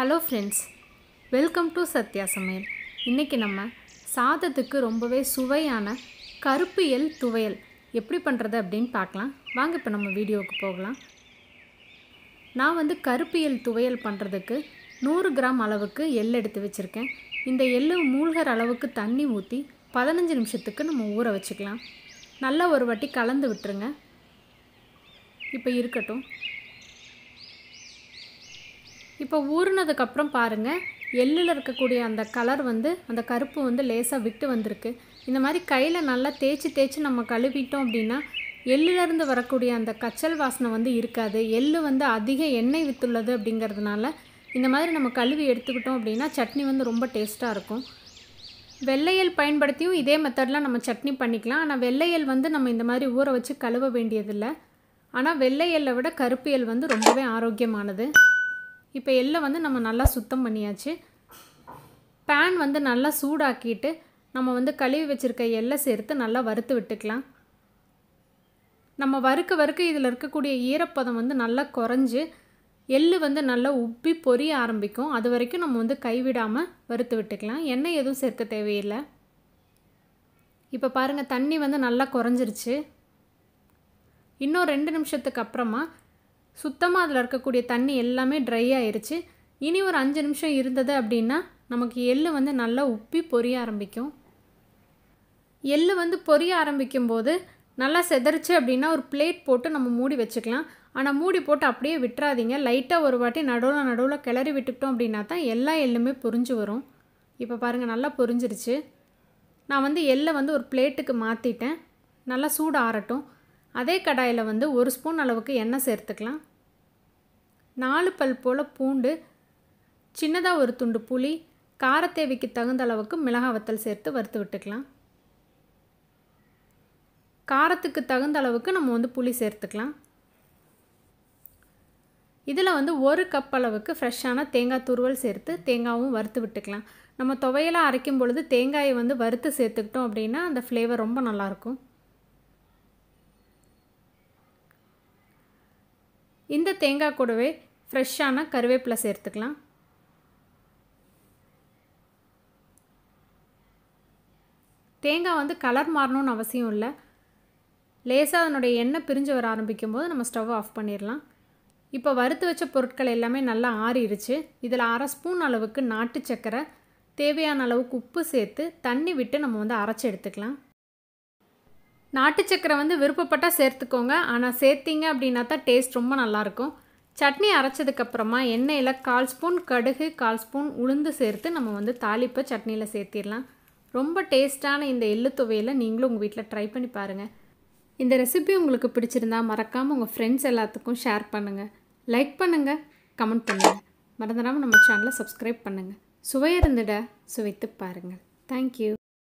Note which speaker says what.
Speaker 1: Hello friends, welcome to Sathiya Samayal. இன்னைக்கு நம்ம சாதத்துக்கு ரொம்பவே சுவையான கருப்பு எள் துவையல் எப்படி பண்றது அப்படினு பார்க்கலாம். வாங்க இப்ப நம்ம வீடியோக்கு போகலாம். நான் கருப்பு எள் துவையல் பண்றதுக்கு 100 கிராம் அளவுக்கு எள் எடுத்து வச்சிருக்கேன். இந்த எள்ளு மூழ்கற அளவுக்கு தண்ணி ஊத்தி 15 நிமிஷத்துக்கு நம்ம ஊற வச்சுக்கலாம். நல்லா ஒரு வாட்டி கலந்து விட்டுருங்க. இப்போ இருக்கட்டும். இப்போ ஊறினதுக்கு அப்புறம் பாருங்க எள்ளுல இருக்கக்கூடிய அந்த கலர் அந்த கருப்பு லேசா விட்டு வந்திருக்கு. இந்த மாதிரி கையில நல்லா தேய்ச்சி நம்ம கழுவிட்டோம் அப்படினா எள்ளுல இருந்து வரக்கூடிய அந்த கச்சல் வாசனை இருக்காது. எள்ளு அதிக எண்ணெய் வித்துள்ளது அப்படிங்கிறதுனால இந்த மாதிரி நம்ம கழுவி எடுத்துக்கிட்டோம் அப்படினா சட்னி ரொம்ப டேஸ்டா இருக்கும். வெள்ளை எள் பயன்படுத்தியும் இதே மெத்தட்ல நம்ம சட்னி பண்ணிக்கலாம். ஆனா வெள்ளை எள் நம்ம இந்த மாதிரி ஊற வச்சு கழுவ வேண்டியது இல்ல. ஆனா வெள்ளை எள்ளை விட கருப்பு எள் ரொம்பவே ஆரோக்கியமானது. இப்போ எள்ளை நம்ம நல்லா சுத்தம் பண்ணியாச்சு. pan நல்லா சூடாக்கிட்டு நம்ம கழுவி வச்சிருக்க எள்ளை சேர்த்து நல்லா வறுத்து விட்டுக்கலாம். நம்ம வறுக்க இதில் இருக்கக்கூடிய ஈரப்பதம் நல்லா குறைஞ்சு எள்ளு நல்லா உப்பி பொரிய ஆரம்பிக்கும். அது வரைக்கும் நம்ம கைவிடாம வறுத்து விட்டுக்கலாம். எண்ணெய் எதுவும் சேர்க்க தேவையில்லை. இப்போ பாருங்க தண்ணி நல்லா குறைஞ்சிருச்சு. இன்னும் 2 நிமிஷத்துக்கு அப்புறமா சுத்தமாக அதில் இருக்கக்கூடிய தண்ணி எல்லாமே ட்ரை ஆயிருச்சு. இனி ஒரு 5 நிமிஷம் இருந்தது அப்படின்னா நமக்கு எள்ளு நல்லா உப்பி பொரிய ஆரம்பிக்கும். எள்ளு பொரிய ஆரம்பிக்கும் போது நல்லா செதறிச்சு அப்படின்னா ஒரு பிளேட் போட்டு நம்ம மூடி வச்சுக்கலாம். ஆனால் மூடி போட்டு அப்படியே விட்டுறாதீங்க. லைட்டாக ஒரு வாட்டி நடுவில் கிளறி விட்டுக்கிட்டோம் அப்படின்னா தான் எல்லா எள்ளுமே பொரிஞ்சு வரும். இப்போ பாருங்கள் நல்லா பொரிஞ்சிருச்சு. நான் எள்ளை ஒரு பிளேட்டுக்கு மாற்றிட்டேன். நல்லா சூடு ஆறட்டும். அதே கடாயில் 1 ஸ்பூன் அளவுக்கு எண்ணெய் சேர்த்துக்கலாம். 4 பல் போல் பூண்டு, சின்னதாக ஒரு துண்டு புளி, காரத்தேவைக்கு தகுந்த அளவுக்கு மிளகாய் வத்தல் சேர்த்து வறுத்து விட்டுக்கலாம். காரத்துக்கு தகுந்த அளவுக்கு நம்ம புளி சேர்த்துக்கலாம். இதில் 1 கப் அளவுக்கு ஃப்ரெஷ்ஷான தேங்காய் துருவல் சேர்த்து தேங்காயும் வறுத்து விட்டுக்கலாம். நம்ம துவையலாக அரைக்கும் பொழுது தேங்காயை வறுத்து சேர்த்துக்கிட்டோம் அப்படின்னா அந்த ஃப்ளேவர் ரொம்ப நல்லாயிருக்கும். இந்த தேங்காய் கூடவே ஃப்ரெஷ்ஷான கருவேப்பிலை சேர்த்துக்கலாம். தேங்காய் கலர் மாறணும்னு அவசியம் இல்லை. லேசாக அதனுடைய எண்ணெய் பிரிஞ்சு வர ஆரம்பிக்கும் போது நம்ம ஸ்டவ் ஆஃப் பண்ணிடலாம். இப்போ வறுத்து வச்ச பொருட்கள் எல்லாமே நல்லா ஆறிடுச்சு. இதில் 1/2 ஸ்பூன் அளவுக்கு நாட்டு சர்க்கரை, தேவையான அளவுக்கு உப்பு சேர்த்து தண்ணி விட்டு நம்ம அரைச்சி எடுத்துக்கலாம். நாட்டு சர்க்கரை விருப்பப்பட்டால் சேர்த்துக்கோங்க. ஆனால் சேர்த்திங்க அப்படின்னா தான் டேஸ்ட் ரொம்ப நல்லாயிருக்கும். சட்னி அரைச்சதுக்கப்புறமா எண்ணெயில் 1/4 ஸ்பூன் கடுகு, 1/4 ஸ்பூன் உளுந்து சேர்த்து நம்ம தாளிப்பை சட்னியில் சேர்த்திடலாம். ரொம்ப டேஸ்ட்டான இந்த எள்ளு துவையலை நீங்களும் உங்கள் வீட்டில் ட்ரை பண்ணி பாருங்கள். இந்த ரெசிபி உங்களுக்கு பிடிச்சிருந்தா மறக்காமல் உங்கள் ஃப்ரெண்ட்ஸ் எல்லாத்துக்கும் ஷேர் பண்ணுங்கள். லைக் பண்ணுங்கள், கமெண்ட் பண்ணுங்கள். மறந்துடாமல் நம்ம சேனலை சப்ஸ்கிரைப் பண்ணுங்கள். சுவையருந்திட சுவைத்து பாருங்கள். தேங்க்யூ.